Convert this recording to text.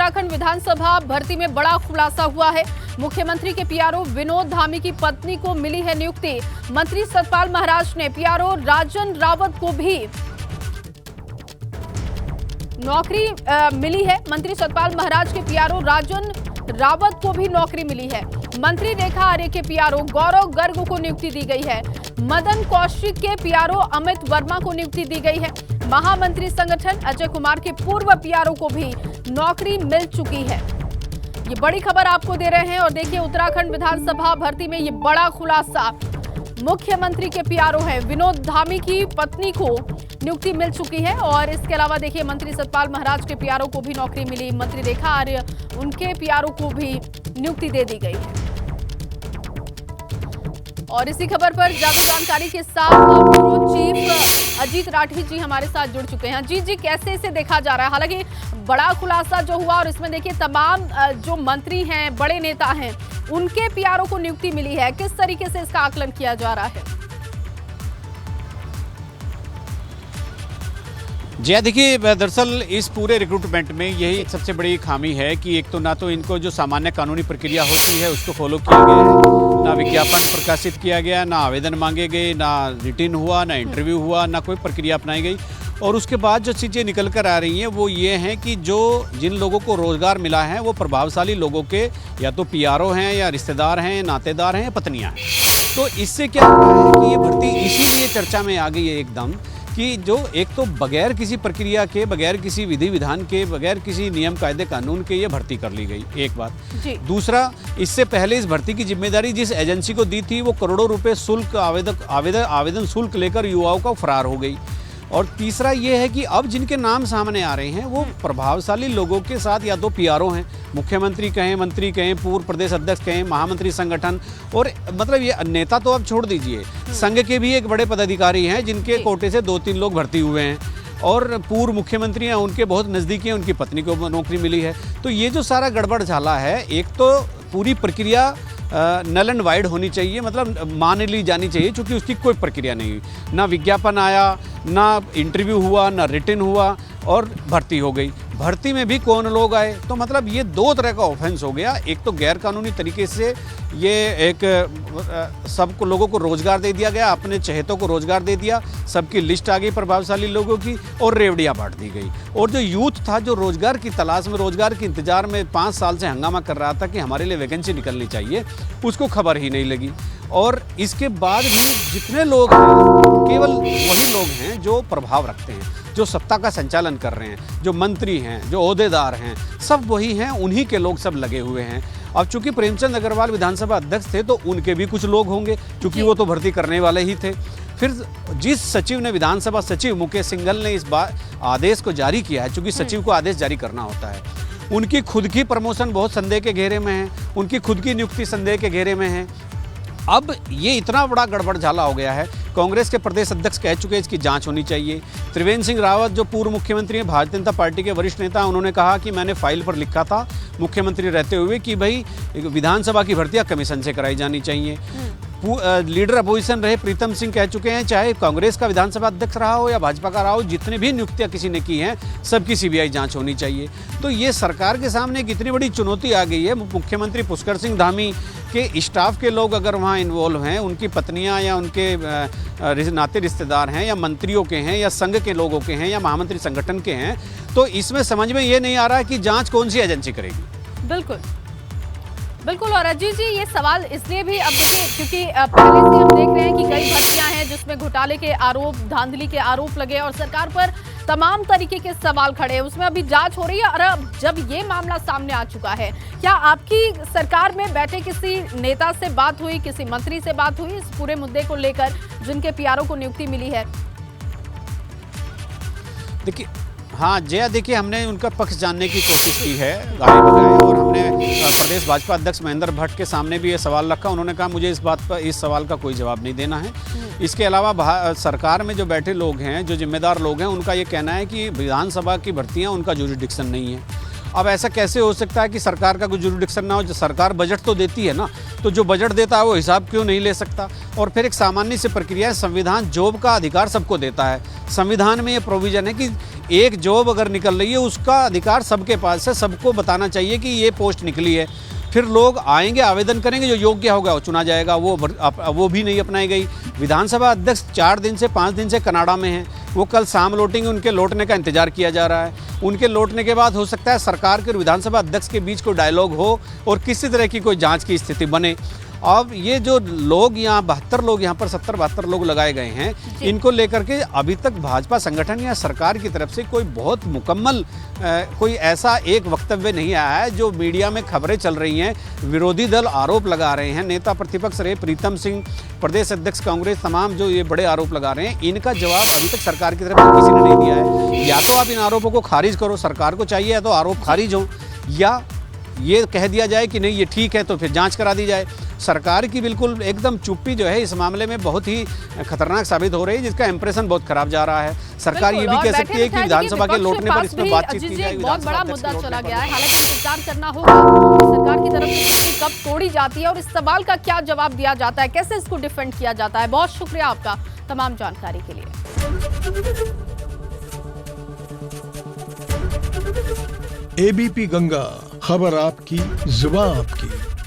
उत्तराखंड विधानसभा भर्ती में बड़ा खुलासा हुआ है। मुख्यमंत्री के पीआरओ विनोद धामी की पत्नी को मिली है नियुक्ति। मंत्री सतपाल महाराज ने पीआरओ राजन रावत को भी नौकरी मिली है। मंत्री सतपाल महाराज के पीआरओ राजन रावत को भी नौकरी मिली है। मंत्री रेखा आर्य के पीआरओ गौरव गर्ग को नियुक्ति दी गई है। मदन कौशिक के पीआरओ अमित वर्मा को नियुक्ति दी गई है। महामंत्री संगठन अजय कुमार के पूर्व पीआरओ को भी नौकरी मिल चुकी है। ये बड़ी खबर आपको दे रहे हैं और देखिए उत्तराखंड विधानसभा भर्ती में ये बड़ा खुलासा। मुख्यमंत्री के पीआरओ हैं विनोद धामी की पत्नी को नियुक्ति मिल चुकी है और इसके अलावा देखिए मंत्री सतपाल महाराज के पीआरओ को भी नौकरी मिली। मंत्री रेखा आर्य उनके पीआरओ को भी नियुक्ति दे दी गई है। और इसी खबर पर ज्यादा जानकारी के साथ ब्यूरो चीफ अजीत राठी जी हमारे साथ जुड़ चुके हैं। अजीत जी, कैसे इसे देखा जा रहा है? हालांकि बड़ा खुलासा जो हुआ और इसमें देखिए तमाम जो मंत्री हैं, बड़े नेता हैं, उनके पीआरओ को नियुक्ति मिली है। किस तरीके से इसका आकलन किया जा रहा है? जी देखिए, दरअसल इस पूरे रिक्रूटमेंट में यही सबसे बड़ी खामी है कि एक तो ना तो इनको जो सामान्य कानूनी प्रक्रिया होती है उसको फॉलो किया गया है, ना विज्ञापन प्रकाशित किया गया, ना आवेदन मांगे गए, ना रिटन हुआ, ना इंटरव्यू हुआ, ना कोई प्रक्रिया अपनाई गई। और उसके बाद जो चीज़ें निकल कर आ रही हैं वो ये हैं कि जिन लोगों को रोज़गार मिला है वो प्रभावशाली लोगों के या तो पीआरओ हैं या रिश्तेदार हैं, नातेदार हैं या पत्नियाँ हैं। तो इससे क्या हो रहा है कि ये भर्ती इसीलिए चर्चा में आ गई है एकदम कि जो एक तो बगैर किसी प्रक्रिया के, बगैर किसी विधि विधान के, बगैर किसी नियम कायदे कानून के ये भर्ती कर ली गई, एक बात। दूसरा, इससे पहले इस भर्ती की जिम्मेदारी जिस एजेंसी को दी थी वो करोड़ों रुपए शुल्क आवेदन शुल्क लेकर युवाओं का फरार हो गई। और तीसरा ये है कि अब जिनके नाम सामने आ रहे हैं वो प्रभावशाली लोगों के साथ या तो पीआरओ हैं, मुख्यमंत्री कहें, मंत्री कहें, पूर्व प्रदेश अध्यक्ष कहें, महामंत्री संगठन, और मतलब ये नेता तो अब छोड़ दीजिए, संघ के भी एक बड़े पदाधिकारी हैं जिनके कोटे से 2-3 लोग भर्ती हुए हैं और पूर्व मुख्यमंत्री हैं, उनके बहुत नज़दीकी हैं, उनकी पत्नी को नौकरी मिली है। तो ये जो सारा गड़बड़ झाला है, एक तो पूरी प्रक्रिया नल एंड वाइड होनी चाहिए, मतलब मान ली जानी चाहिए, क्योंकि उसकी कोई प्रक्रिया नहीं हुई, ना विज्ञापन आया, ना इंटरव्यू हुआ, ना रिटन हुआ और भर्ती हो गई। भर्ती में भी कौन लोग आए, तो मतलब ये 2 तरह का ऑफेंस हो गया। एक तो गैर कानूनी तरीके से ये एक सबको लोगों को रोजगार दे दिया गया, अपने चहेतों को रोजगार दे दिया, सबकी लिस्ट आ गई प्रभावशाली लोगों की और रेवड़ियाँ बांट दी गई। और जो यूथ था जो रोजगार की तलाश में, रोजगार के इंतजार में 5 साल से हंगामा कर रहा था कि हमारे लिए वैकेंसी निकलनी चाहिए, उसको खबर ही नहीं लगी। और इसके बाद भी जितने लोग हैं केवल वही लोग हैं जो प्रभाव रखते हैं, जो सत्ता का संचालन कर रहे हैं, जो मंत्री हैं, जो ओहदेदार हैं, सब वही हैं, उन्हीं के लोग सब लगे हुए हैं। अब चूंकि प्रेमचंद अग्रवाल विधानसभा अध्यक्ष थे तो उनके भी कुछ लोग होंगे, क्योंकि वो तो भर्ती करने वाले ही थे। फिर जिस सचिव ने, विधानसभा सचिव मुकेश सिंघल ने इस बार आदेश को जारी किया है, चूंकि सचिव को आदेश जारी करना होता है, उनकी खुद की प्रमोशन बहुत संदेह के घेरे में है, उनकी खुद की नियुक्ति संदेह के घेरे में है। अब ये इतना बड़ा गड़बड़ झाला हो गया है, कांग्रेस के प्रदेश अध्यक्ष कह चुके हैं इसकी जांच होनी चाहिए। त्रिवेंद्र सिंह रावत जो पूर्व मुख्यमंत्री हैं, भारतीय जनता पार्टी के वरिष्ठ नेता, उन्होंने कहा कि मैंने फाइल पर लिखा था मुख्यमंत्री रहते हुए कि भाई विधानसभा की भर्तियां कमीशन से कराई जानी चाहिए। लीडर अपोजिशन रहे प्रीतम सिंह कह चुके हैं, चाहे कांग्रेस का विधानसभा अध्यक्ष रहा हो या भाजपा का रहा हो, जितने भी नियुक्तियां किसी ने की हैं सबकी सीबीआई जांच होनी चाहिए। तो ये सरकार के सामने एक इतनी बड़ी चुनौती आ गई है। मुख्यमंत्री पुष्कर सिंह धामी के स्टाफ के लोग अगर वहाँ इन्वॉल्व हैं, उनकी पत्नियाँ या उनके नाते रिश्तेदार हैं या मंत्रियों के हैं या संघ के लोगों के हैं या महामंत्री संगठन के हैं, तो इसमें समझ में ये नहीं आ रहा है कि जाँच कौन सी एजेंसी करेगी। बिल्कुल बिल्कुल। और अजीत जी, ये सवाल इसलिए भी अब देखिए क्योंकि पहले से हम देख रहे हैं कि कई भर्तियां हैं जिसमें घोटाले के आरोप, धांधली के आरोप लगे और सरकार पर तमाम तरीके के सवाल खड़े हैं, उसमें अभी जांच हो रही है। और अब जब ये मामला सामने आ चुका है, क्या आपकी सरकार में बैठे किसी नेता से बात हुई, किसी मंत्री से बात हुई इस पूरे मुद्दे को लेकर जिनके पीआरओ को नियुक्ति मिली है? देखिए, हाँ जया, देखिए हमने उनका पक्ष जानने की कोशिश की है गाने बजाए, और हमने प्रदेश भाजपा अध्यक्ष महेंद्र भट्ट के सामने भी ये सवाल रखा। उन्होंने कहा मुझे इस बात पर, इस सवाल का कोई जवाब नहीं देना है। इसके अलावा सरकार में जो बैठे लोग हैं, जो जिम्मेदार लोग हैं, उनका ये कहना है कि विधानसभा की भर्तियां उनका जुरिडिक्शन नहीं है। अब ऐसा कैसे हो सकता है कि सरकार का कोई जुरिडिक्शन ना हो? जो सरकार बजट तो देती है ना, तो जो बजट देता है वो हिसाब क्यों नहीं ले सकता? और फिर एक सामान्य सी प्रक्रिया है, संविधान जॉब का अधिकार सबको देता है। संविधान में ये प्रोविजन है कि एक जॉब अगर निकल रही है उसका अधिकार सबके पास है, सबको बताना चाहिए कि ये पोस्ट निकली है। फिर लोग आएंगे, आवेदन करेंगे, जो योग्य होगा वो चुना जाएगा। वो भी नहीं अपनाई गई। विधानसभा अध्यक्ष 4 दिन से 5 दिन से कनाडा में हैं, वो कल शाम लौटेंगे, उनके लौटने का इंतजार किया जा रहा है। उनके लौटने के बाद हो सकता है सरकार के और विधानसभा अध्यक्ष के बीच कोई डायलॉग हो और किसी तरह की कोई जांच की स्थिति बने। अब ये जो लोग यहाँ 72 लोग यहाँ पर 70-72 लोग लगाए गए हैं, इनको लेकर के अभी तक भाजपा संगठन या सरकार की तरफ से कोई बहुत मुकम्मल कोई ऐसा एक वक्तव्य नहीं आया है। जो मीडिया में खबरें चल रही हैं, विरोधी दल आरोप लगा रहे हैं, नेता प्रतिपक्ष रहे प्रीतम सिंह, प्रदेश अध्यक्ष कांग्रेस, तमाम जो ये बड़े आरोप लगा रहे हैं, इनका जवाब अभी तक सरकार की तरफ से किसी ने नहीं दिया है। या तो आप इन आरोपों को खारिज करो, सरकार को चाहिए या तो आरोप खारिज हो, या ये कह दिया जाए कि नहीं ये ठीक है तो फिर जांच करा दी जाए। सरकार की बिल्कुल एकदम चुप्पी जो है इस मामले में बहुत ही खतरनाक साबित हो रही है, जिसका इंप्रेशन बहुत खराब जा रहा है। सरकार ये भी कह सकती है कि विधानसभा के लौटने पर इसमें बातचीत की जाए। बहुत बड़ा मुद्दा चला गया है, हालांकि इंतजार करना होगा कि सरकार की तरफ से चुप्पी कब तोड़ी जाती है और इस सवाल का क्या जवाब दिया जाता है, कैसे इसको डिफेंड किया जाता है। बहुत शुक्रिया आपका तमाम जानकारी के लिए। एबीपी गंगा, खबर आपकी, जुबान आपकी।